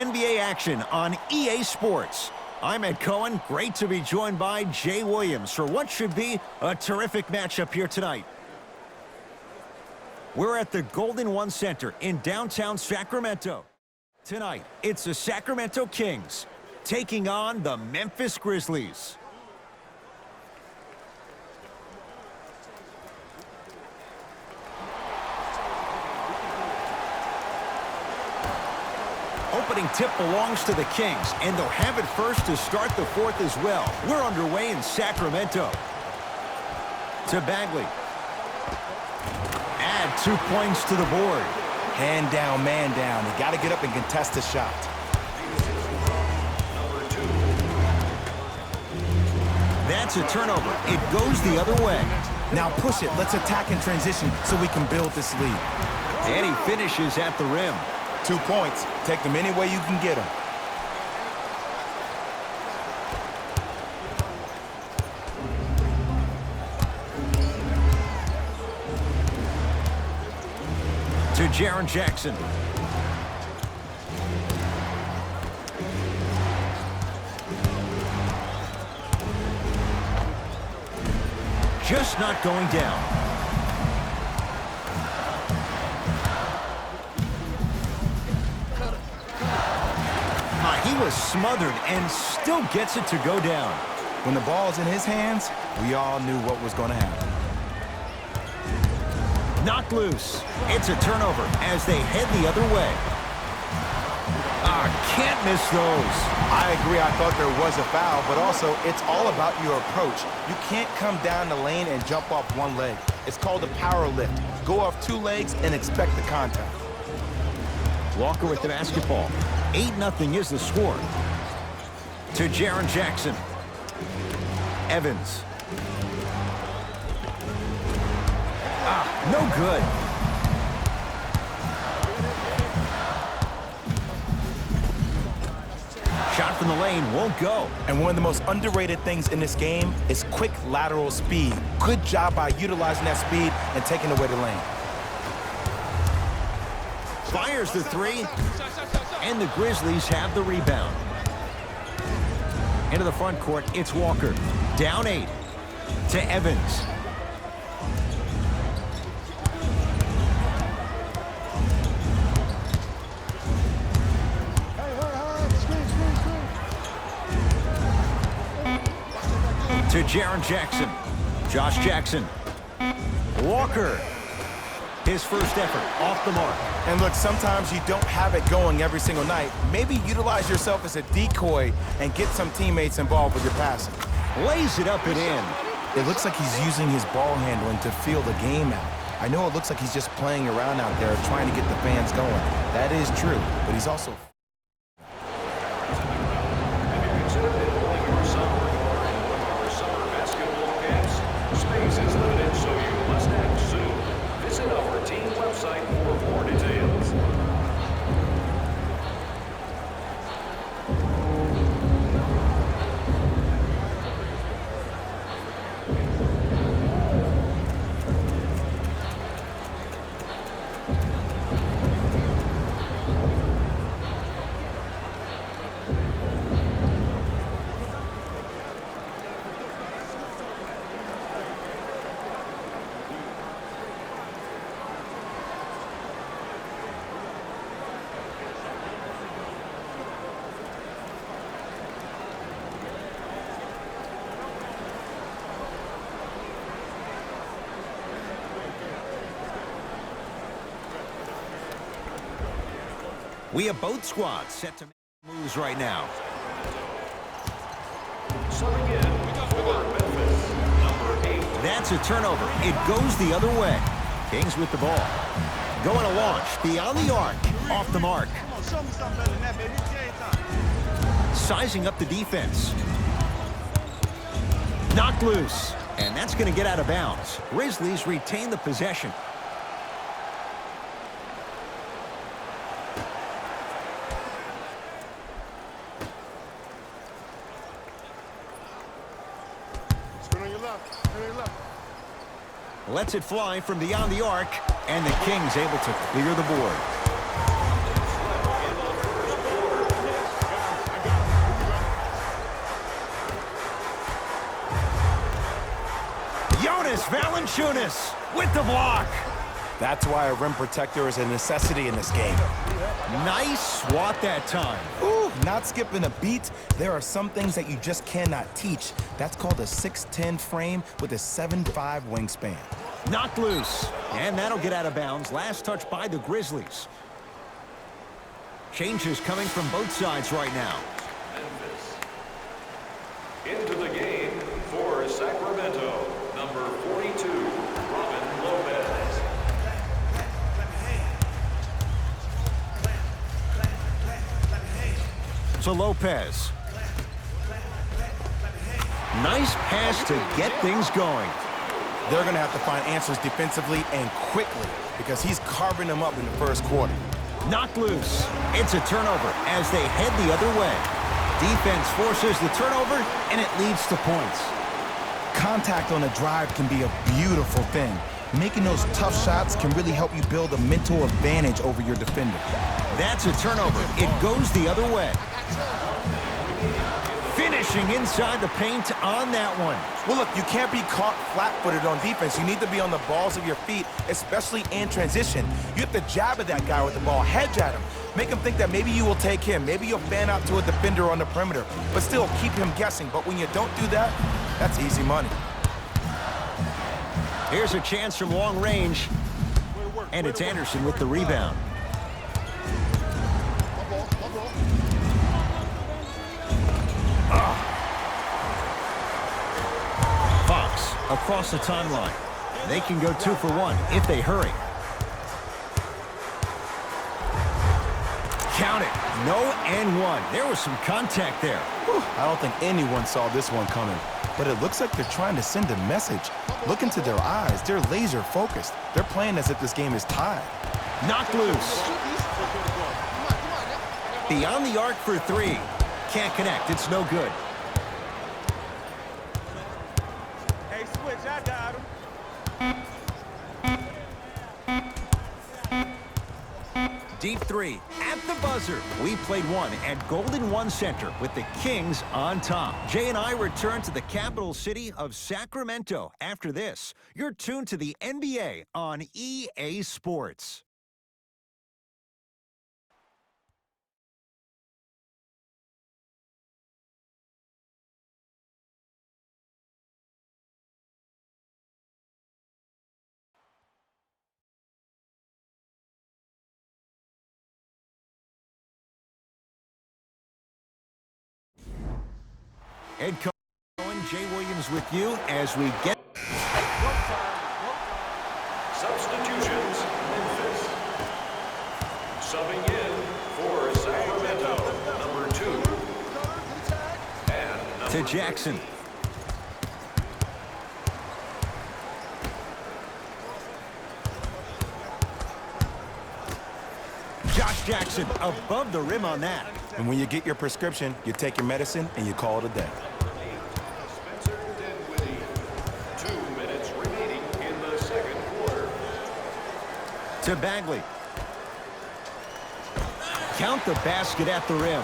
NBA action on EA Sports. I'm Ed Cohen. Great to be joined by Jay Williams for what should be a terrific matchup here tonight. We're at the Golden One Center in downtown Sacramento. Tonight, it's the Sacramento Kings taking on the Memphis Grizzlies. Opening tip belongs to the Kings, and they'll have it first to start the fourth as well. We're underway in Sacramento. To Bagley. Add 2 points to the board. Hand down, man down. You got to get up and contest the shot. That's a turnover. It goes the other way. Now push it. Let's attack in transition so we can build this lead. And he finishes at the rim. 2 points. Take them any way you can get them. To Jaren Jackson. Just not going down. He was smothered and still gets it to go down. When the ball's in his hands, we all knew what was going to happen. Knocked loose. It's a turnover as they head the other way. Can't miss those. I agree. I thought there was a foul, but also it's all about your approach. You can't come down the lane and jump off one leg. It's called a power lift. Go off 2 legs and expect the contact. Walker with the basketball. 8-0 is the score. To Jaren Jackson. Evans. No good. Shot from the lane won't go. And one of the most underrated things in this game is quick lateral speed. Good job by utilizing that speed and taking away the lane. Fires the three. And the Grizzlies have the rebound. Into the front court, it's Walker. Down 8 to Evans. To Jaren Jackson. Josh Jackson. Walker. His first effort off the mark. And look, sometimes you don't have it going every single night. Maybe utilize yourself as a decoy and get some teammates involved with your passing. Lays it up and in. It looks like he's using his ball handling to feel the game out. I know it looks like he's just playing around out there trying to get the fans going. That is true, but he's also... Space is limited, so you must act soon. Visit our team website for more details. We have both squads set to make moves right now. Subbing in for Memphis, number 8. That's a turnover. It goes the other way. Kingz with the ball. Going to launch beyond the arc. Off the mark. Sizing up the defense. Knocked loose. And that's going to get out of bounds. Grizzlies retain the possession. Lets it fly from beyond the arc, and the Kings able to clear the board. Jonas Valanciunas with the block. That's why a rim protector is a necessity in this game. Nice swat that time. Ooh, not skipping a beat. There are some things that you just cannot teach. That's called a 6'10" frame with a 7'5" wingspan. Knocked loose, and that'll get out of bounds. Last touch by the Grizzlies. Changes coming from both sides right now. Into the game for Sacramento, number 42, Robin Lopez. To Lopez. Nice pass to get things going. They're going to have to find answers defensively and quickly because he's carving them up in the first quarter. Knocked loose. It's a turnover as they head the other way. Defense forces the turnover, and it leads to points. Contact on a drive can be a beautiful thing. Making those tough shots can really help you build a mental advantage over your defender. That's a turnover. It goes the other way. Finishing inside the paint on that one. Well, look, you can't be caught flat-footed on defense. You need to be on the balls of your feet, especially in transition. You have to jab at that guy with the ball, hedge at him. Make him think that maybe you will take him. Maybe you'll fan out to a defender on the perimeter, but still keep him guessing. But when you don't do that, that's easy money. Here's a chance from long range, and it's Anderson with the rebound. Fox across the timeline. They can go 2 for 1 if they hurry. Count it. No and 1. There was some contact there. Whew, I don't think anyone saw this one coming, but it looks like they're trying to send a message. Look into their eyes. They're laser focused. They're playing as if this game is tied. Knocked loose. Beyond the arc for 3. Can't connect. It's no good. Hey, switch. I got him. Deep 3 at the buzzer. We played one at Golden One Center with the Kings on top. Jay and I return to the capital city of Sacramento. After this, you're tuned to the NBA on EA Sports. Head coach Jay Williams with you as we get Substitutions, Memphis. Subbing in for Sacramento, number 2. And number to Jackson. Josh Jackson above the rim on that. And when you get your prescription, you take your medicine and you call it a day. Spencer Dinwiddie. 2 minutes remaining in the second quarter. To Bagley. Count the basket at the rim.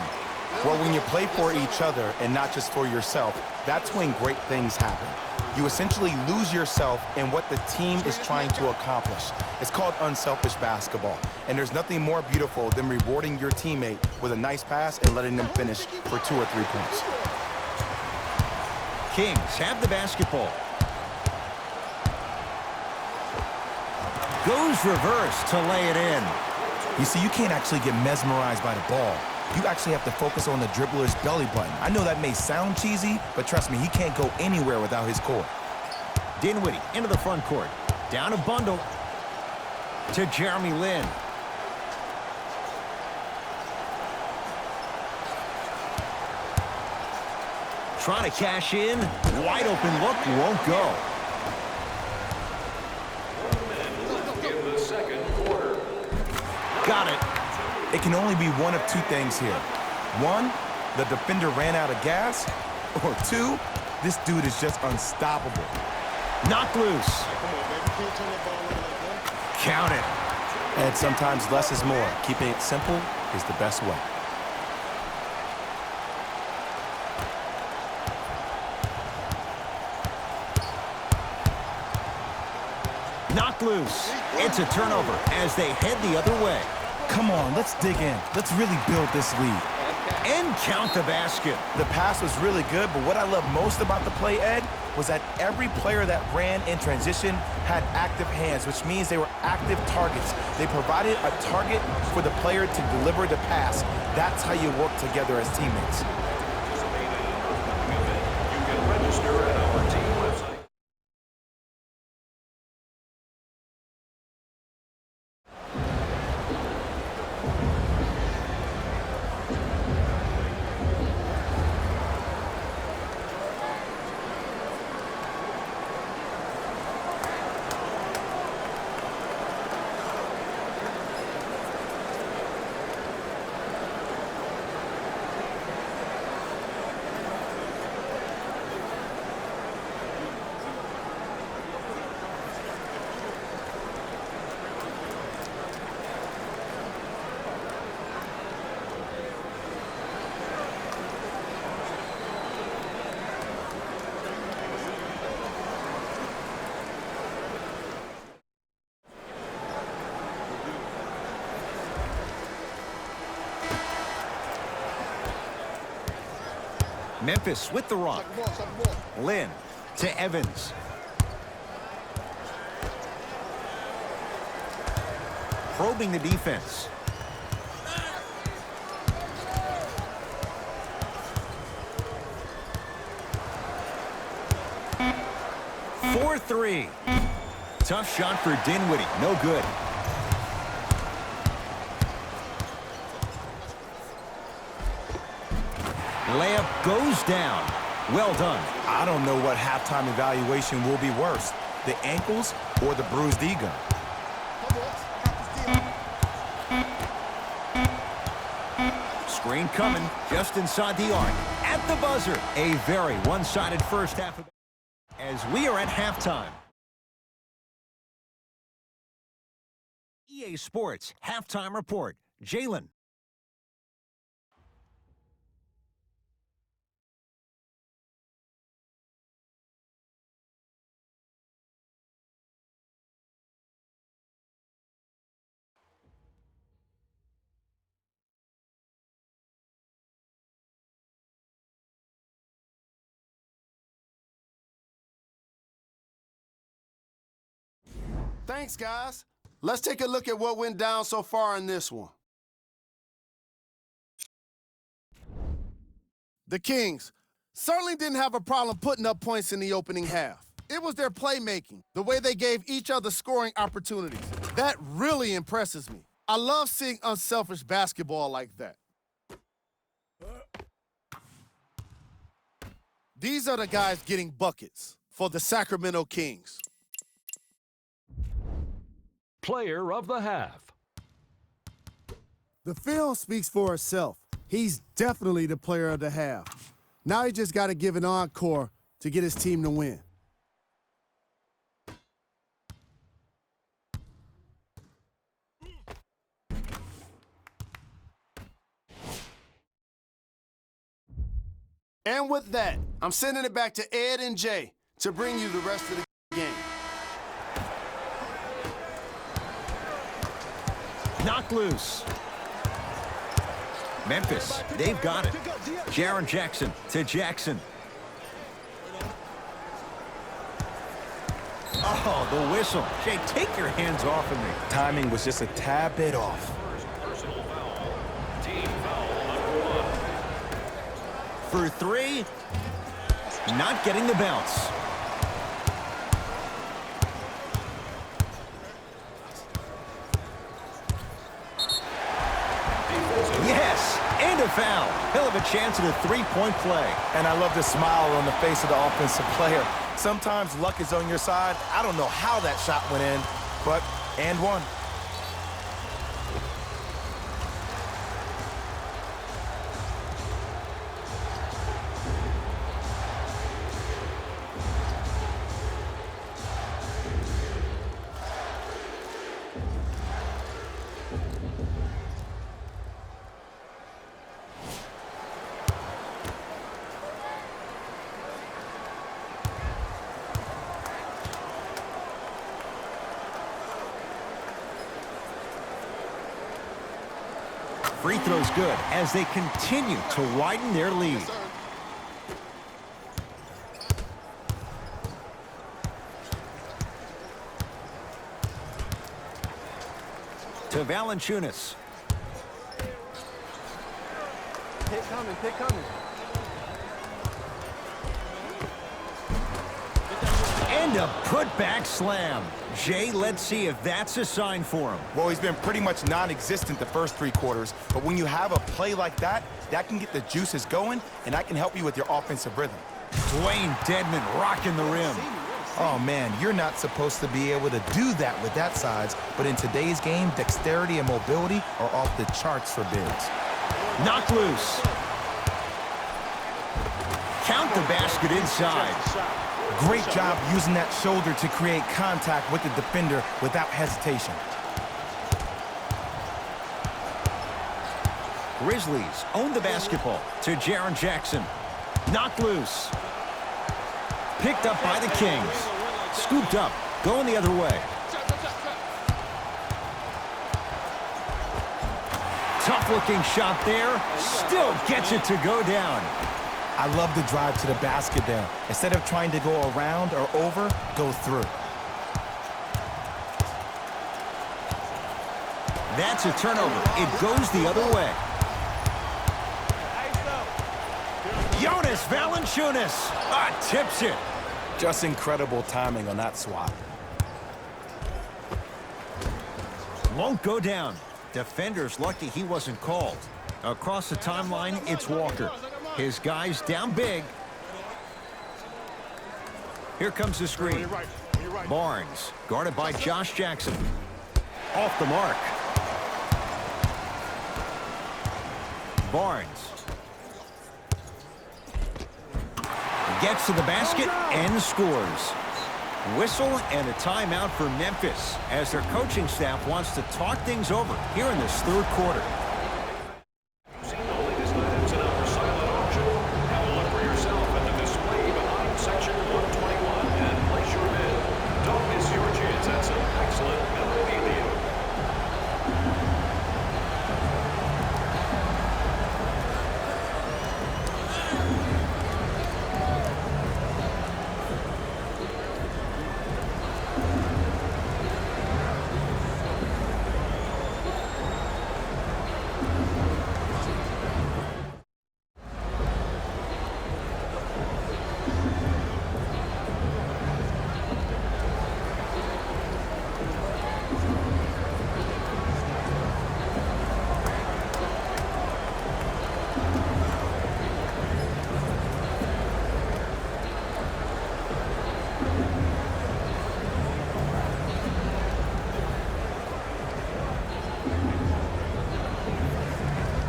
Well, when you play for each other and not just for yourself, that's when great things happen. You essentially lose yourself in what the team is trying to accomplish. It's called unselfish basketball. And there's nothing more beautiful than rewarding your teammate with a nice pass and letting them finish for 2 or 3 points. Kings have the basketball. Goes reverse to lay it in. You see, you can't actually get mesmerized by the ball. You actually have to focus on the dribbler's belly button. I know that may sound cheesy, but trust me, he can't go anywhere without his core. Dinwiddie into the front court. Down a bundle to Jeremy Lin. Trying to cash in. Wide open look, won't go. 1 minute in the second quarter. Got it. It can only be one of 2 things here. 1, the defender ran out of gas. Or 2, this dude is just unstoppable. Knocked loose. Count it. And sometimes less is more. Keeping it simple is the best way. Knocked loose. It's a turnover as they head the other way. Come on, let's dig in. Let's really build this lead. And count the basket. The pass was really good, but what I love most about the play, Ed, was that every player that ran in transition had active hands, which means they were active targets. They provided a target for the player to deliver the pass. That's how you work together as teammates. You can register at our team website. Memphis with the rock. Lynn to Evans. Probing the defense. For three. Tough shot for Dinwiddie. No good. Layup goes down. Well done. I don't know what halftime evaluation will be worse, the ankles or the bruised ego. Screen coming just inside the arc. At the buzzer. A very one-sided first half of as we are at halftime. EA Sports Halftime Report. Jalen. Thanks, guys. Let's take a look at what went down so far in this one. The Kings certainly didn't have a problem putting up points in the opening half. It was their playmaking, the way they gave each other scoring opportunities. That really impresses me. I love seeing unselfish basketball like that. These are the guys getting buckets for the Sacramento Kings. Player of the half. The film speaks for itself. He's definitely the player of the half. Now he just got to give an encore to get his team to win. And with that, I'm sending it back to Ed and Jay to bring you the rest of the game. Knocked loose. Memphis, they've got it. Jaren Jackson to Jackson. Oh, the whistle. Jay, take your hands off of me. Timing was just a tad bit off. Personal foul. Team foul number 1. For three, not getting the bounce. Yes, and a foul. He'll have a chance at a three-point play. And I love the smile on the face of the offensive player. Sometimes luck is on your side. I don't know how that shot went in, but and one. free throw's good as they continue to widen their lead. To Valanciunas. Hit coming, hit coming. And a putback slam. Jay, let's see if that's a sign for him. Well, he's been pretty much non-existent the first 3 quarters, but when you have a play like that, that can get the juices going, and that can help you with your offensive rhythm. Dwayne Dedmon rocking the rim. Oh, man, you're not supposed to be able to do that with that size, but in today's game, dexterity and mobility are off the charts for bigs. Knocked loose. Count the basket inside. Great job using that shoulder to create contact with the defender without hesitation. Grizzlies own the basketball to Jaren Jackson. Knocked loose. Picked up by the Kings. Scooped up. Going the other way. Tough-looking shot there. Still gets it to go down. I love the drive to the basket there. Instead of trying to go around or over, go through. That's a turnover. It goes the other way. Jonas Valanciunas tips it. Just incredible timing on that swat. Won't go down. Defender's lucky he wasn't called. Across the timeline, it's Walker. His guys down big. Here comes the screen. Barnes, guarded by Josh Jackson. Off the mark. Barnes. Gets to the basket and scores. Whistle and a timeout for Memphis as their coaching staff wants to talk things over here in this 3rd quarter.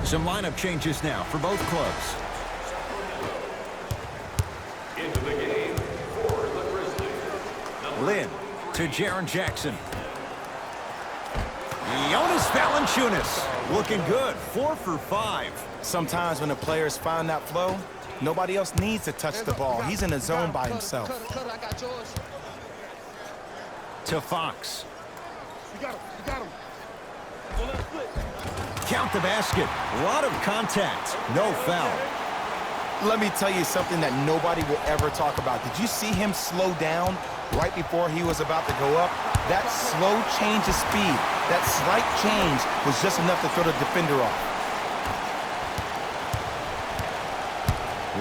Some lineup changes now for both clubs. Into the game for the Grizzlies. Lynn to Jaren Jackson. Jonas Valanciunas looking good, 4 for 5. Sometimes when the players find that flow, nobody else needs to touch the ball. He's in the zone by himself. To Fox. You got him. Count the basket. A lot of contact. No foul. Let me tell you something that nobody will ever talk about. Did you see him slow down right before he was about to go up? That slow change of speed, that slight change was just enough to throw the defender off.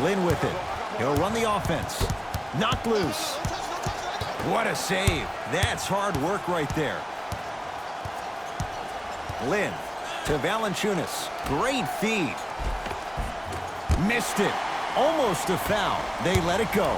Lynn with it. He'll run the offense. Knocked loose. What a save. That's hard work right there. Lynn to Valanciunas. Great feed. Missed it. Almost a foul. They let it go.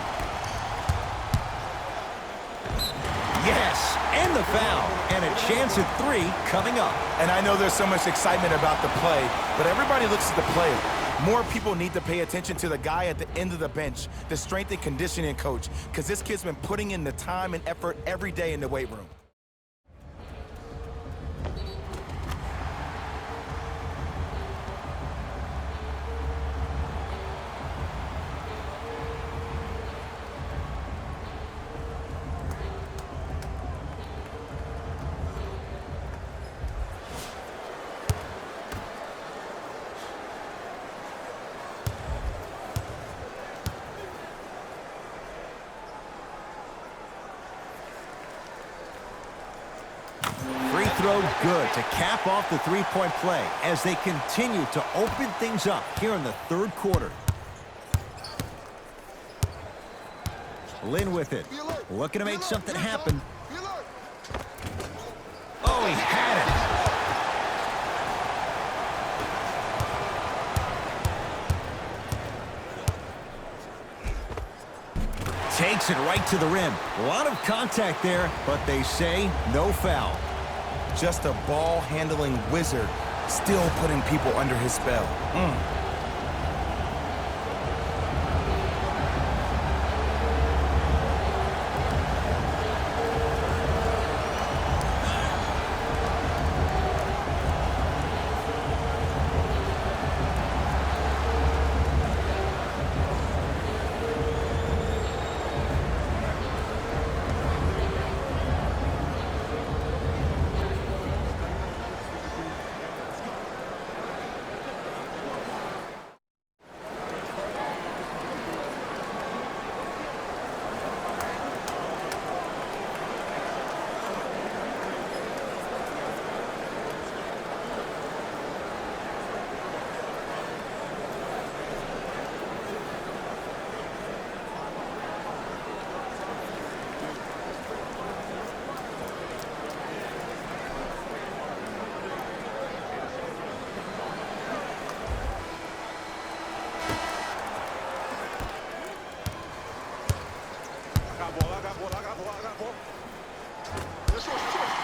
Yes, and the foul. And a chance at 3 coming up. And I know there's so much excitement about the play, but everybody looks at the player. More people need to pay attention to the guy at the end of the bench, the strength and conditioning coach, because this kid's been putting in the time and effort every day in the weight room. throw good to cap off the three-point play as they continue to open things up here in the third quarter. Lin with it. Looking to make something happen. Oh, he had it. Takes it right to the rim. A lot of contact there, but they say no foul. Just a ball-handling wizard, still putting people under his spell.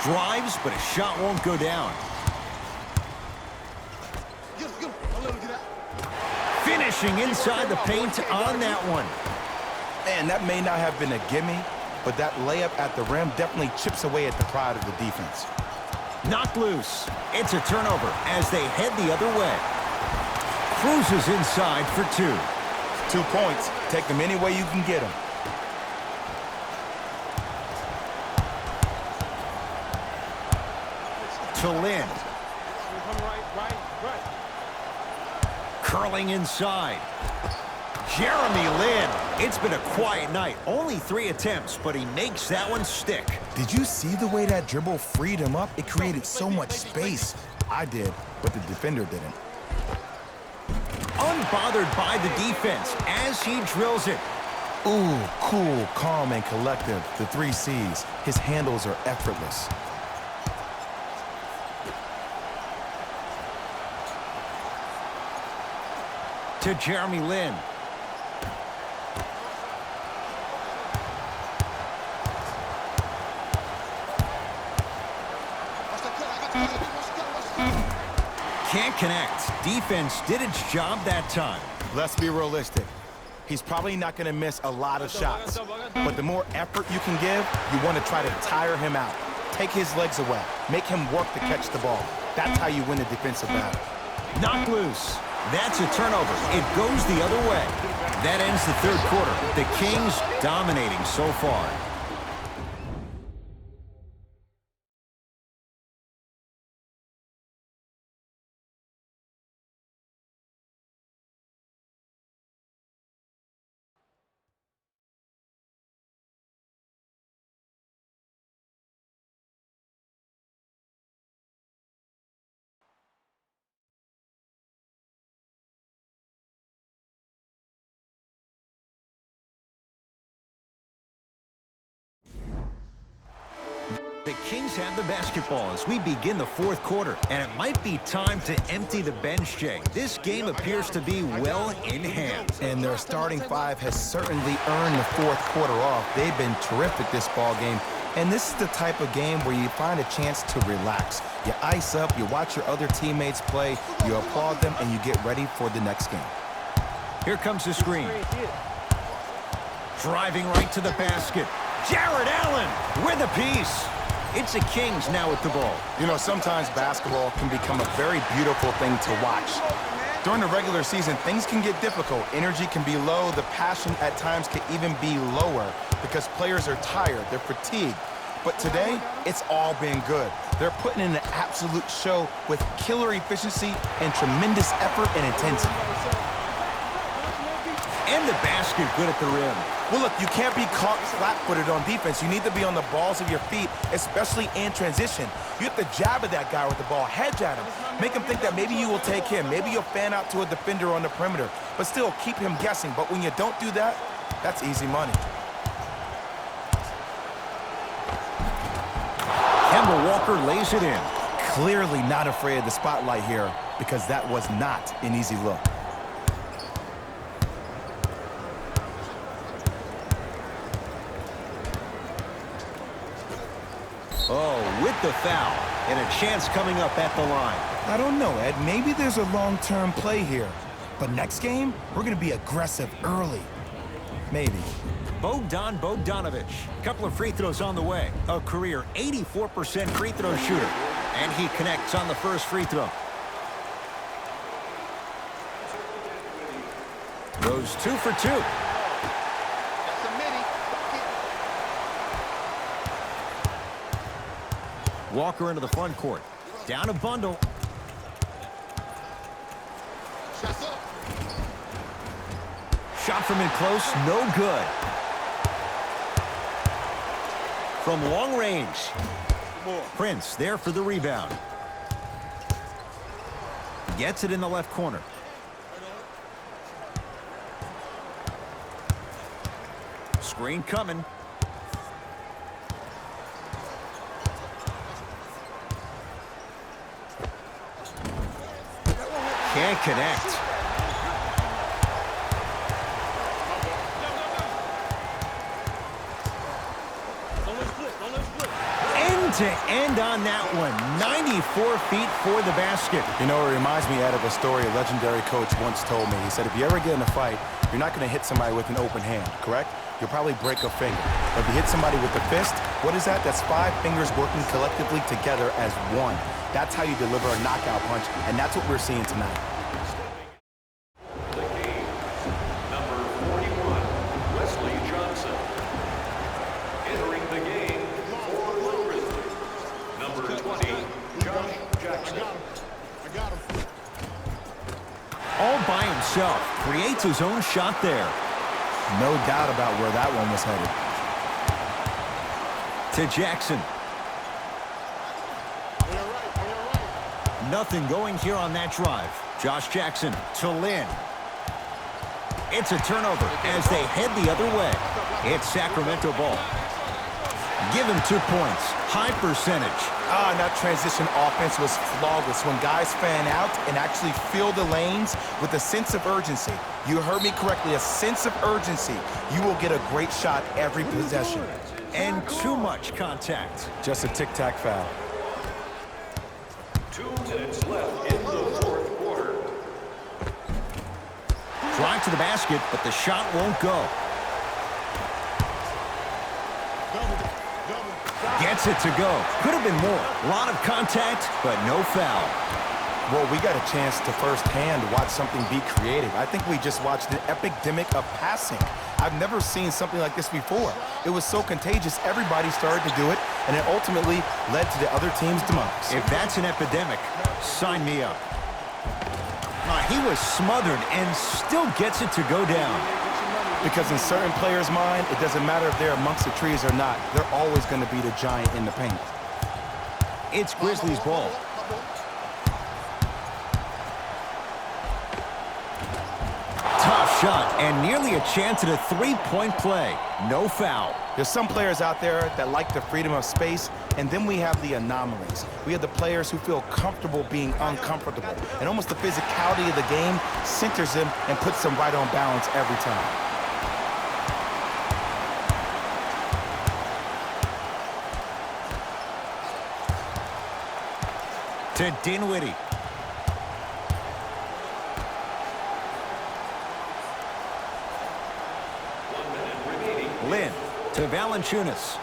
Drives, but a shot won't go down. Finishing inside the paint on that one. Man, that may not have been a gimme, but that layup at the rim definitely chips away at the pride of the defense. Knocked loose. It's a turnover as they head the other way. Cruises inside for two. 2 points. Take them any way you can get them. To Lin. Curling inside. Jeremy Lin. It's been a quiet night. Only 3 attempts, but he makes that one stick. Did you see the way that dribble freed him up? It created so much space. I did, but the defender didn't. Unbothered by the defense as he drills it. Ooh, cool, calm, and collective. The 3 C's. His handles are effortless. To Jeremy Lin. Can't connect. Defense did its job that time. Let's be realistic. He's probably not going to miss a lot of shots. But the more effort you can give, you want to try to tire him out. Take his legs away. Make him work to catch the ball. That's how you win a defensive battle. Knocked loose. That's a turnover. It goes the other way. That ends the third quarter. The Kings dominating so far. The Kings have the basketball as we begin the fourth quarter, and it might be time to empty the bench, Jay. This game appears to be well in hand. And their starting 5 has certainly earned the fourth quarter off. They've been terrific this ball game. And this is the type of game where you find a chance to relax. You ice up, you watch your other teammates play, you applaud them, and you get ready for the next game. Here comes the screen. Driving right to the basket. Jared Allen with a piece. It's the Kings now with the ball. You know, sometimes basketball can become a very beautiful thing to watch. During the regular season, things can get difficult. Energy can be low. The passion at times can even be lower because players are tired. They're fatigued. But today, it's all been good. They're putting in an absolute show with killer efficiency and tremendous effort and intensity. And the basket good at the rim. Well, look, you can't be caught flat-footed on defense. You need to be on the balls of your feet, especially in transition. You have to jab at that guy with the ball, hedge at him. Make him think that maybe you will take him. Maybe you'll fan out to a defender on the perimeter, but still keep him guessing. But when you don't do that, that's easy money. Kemba Walker lays it in. Clearly not afraid of the spotlight here because that was not an easy look. Oh, with the foul. And a chance coming up at the line. I don't know, Ed. Maybe there's a long-term play here. But next game, we're going to be aggressive early. Maybe. Bogdan Bogdanovic. Couple of free throws on the way. A career 84% free throw shooter. And he connects on the first free throw. Goes 2 for 2. That's a mini. Walker into the front court. Down a bundle. Shots up. Shot from in close, no good. From long range. Prince there for the rebound. Gets it in the left corner. Screen coming. Can't connect. End to end on that one. 94 feet for the basket. You know, it reminds me, Ed, of a story a legendary coach once told me. He said, if you ever get in a fight, you're not going to hit somebody with an open hand, correct? You'll probably break a finger. But if you hit somebody with a fist, what is that? That's 5 fingers working collectively together as one. That's how you deliver a knockout punch, and that's what we're seeing tonight. The Kingz, number 41, Wesley Johnson. Entering the game for the Grizzlies, number 20, Josh Jackson. I got him. All by himself. Creates his own shot there. No doubt about where that one was headed. To Jackson. Nothing going here on that drive. Josh Jackson to Lynn. It's a turnover as they head the other way. It's Sacramento ball. Give him 2 points. High percentage. And that transition offense was flawless when guys fan out and actually fill the lanes with a sense of urgency. You heard me correctly, a sense of urgency. You will get a great shot every possession. And too much contact. Just a tic-tac foul. 2 minutes left in the fourth quarter. Drive to the basket, but the shot won't go. Gets it to go. Could have been more. A lot of contact, but no foul. Well, we got a chance to firsthand watch something be creative. I think we just watched an epidemic of passing. I've never seen something like this before. It was so contagious, everybody started to do it, and it ultimately led to the other team's demise. If that's an epidemic, sign me up. He was smothered and still gets it to go down. Because in certain players' mind, it doesn't matter if they're amongst the trees or not. They're always going to be the giant in the paint. It's Grizzlies ball. Tough shot and nearly a chance at a three-point play. No foul. There's some players out there that like the freedom of space, and then we have the anomalies. We have the players who feel comfortable being uncomfortable, and almost the physicality of the game centers them and puts them right on balance every time. To Dinwiddie. Lynn to Valanciunas.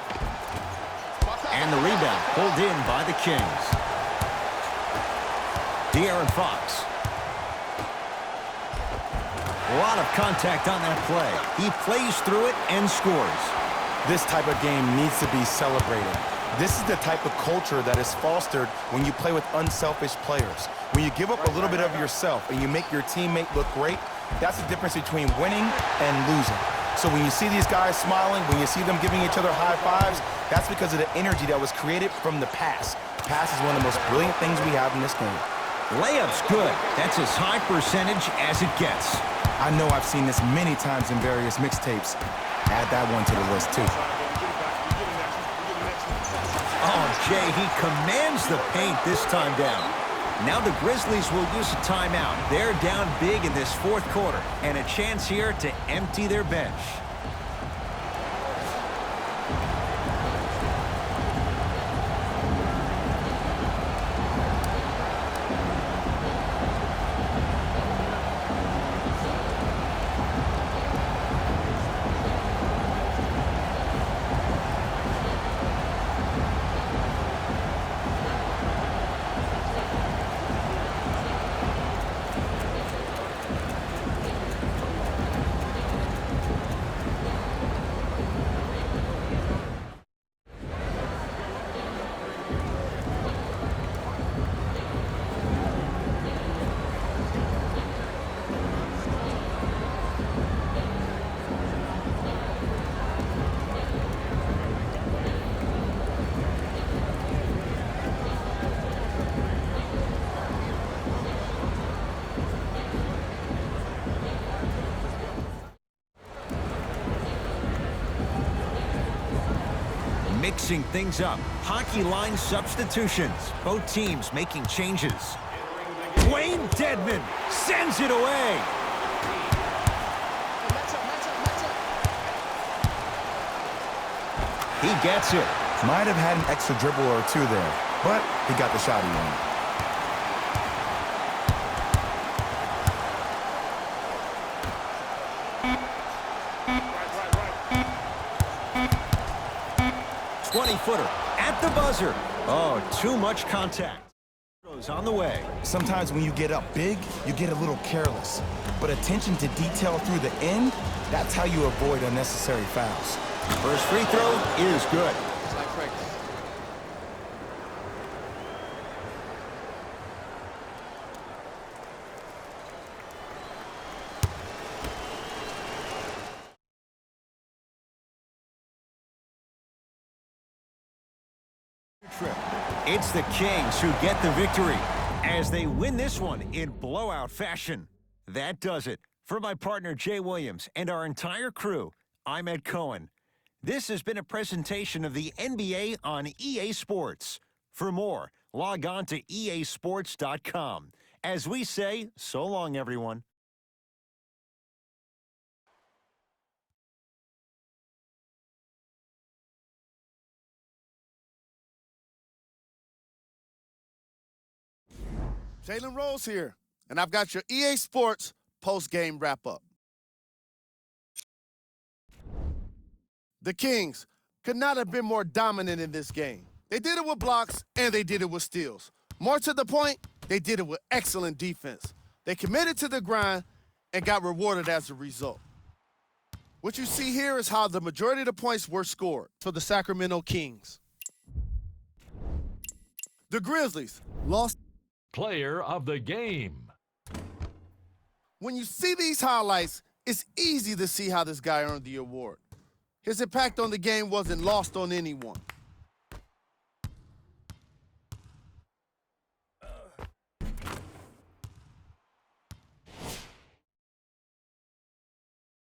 And the rebound pulled in by the Kings. De'Aaron Fox. A lot of contact on that play. He plays through it and scores. This type of game needs to be celebrated. This is the type of culture that is fostered when you play with unselfish players. When When you give up a little bit of yourself and you make your teammate look great, that's the difference between winning and losing. So when you see these guys smiling, when you see them giving each other high fives, that's because of the energy that was created from the pass. Pass is one of the most brilliant things we have in this game. Layup's good. That's as high percentage as it gets. I know I've seen this many times in various mixtapes. Add that one to the list, too. Oh, Jay, he commands the paint this time down. Now the Grizzlies will use a timeout. They're down big in this fourth quarter, and a chance here to empty their bench. Mixing things up. Hockey line substitutions. Both teams making changes. Wayne Dedman sends it away. He gets it. Might have had an extra dribble or two there, but he got the shot he wanted. Footer at the buzzer. Oh, too much contact. On the way. Sometimes when you get up big, you get a little careless. But attention to detail through the end, that's how you avoid unnecessary fouls. First free throw is good. It's like practice. It's the Kings who get the victory as they win this one in blowout fashion. That does it. For my partner Jay Williams and our entire crew, I'm Ed Cohen. This has been a presentation of the NBA on EA Sports. For more, log on to easports.com. As we say, so long, everyone. Jalen Rose here, and I've got your EA Sports post-game wrap-up. The Kings could not have been more dominant in this game. They did it with blocks, and they did it with steals. More to the point, they did it with excellent defense. They committed to the grind and got rewarded as a result. What you see here is how the majority of the points were scored for the Sacramento Kings. The Grizzlies lost. Player of the game. When you see these highlights, it's easy to see how this guy earned the award. His impact on the game wasn't lost on anyone.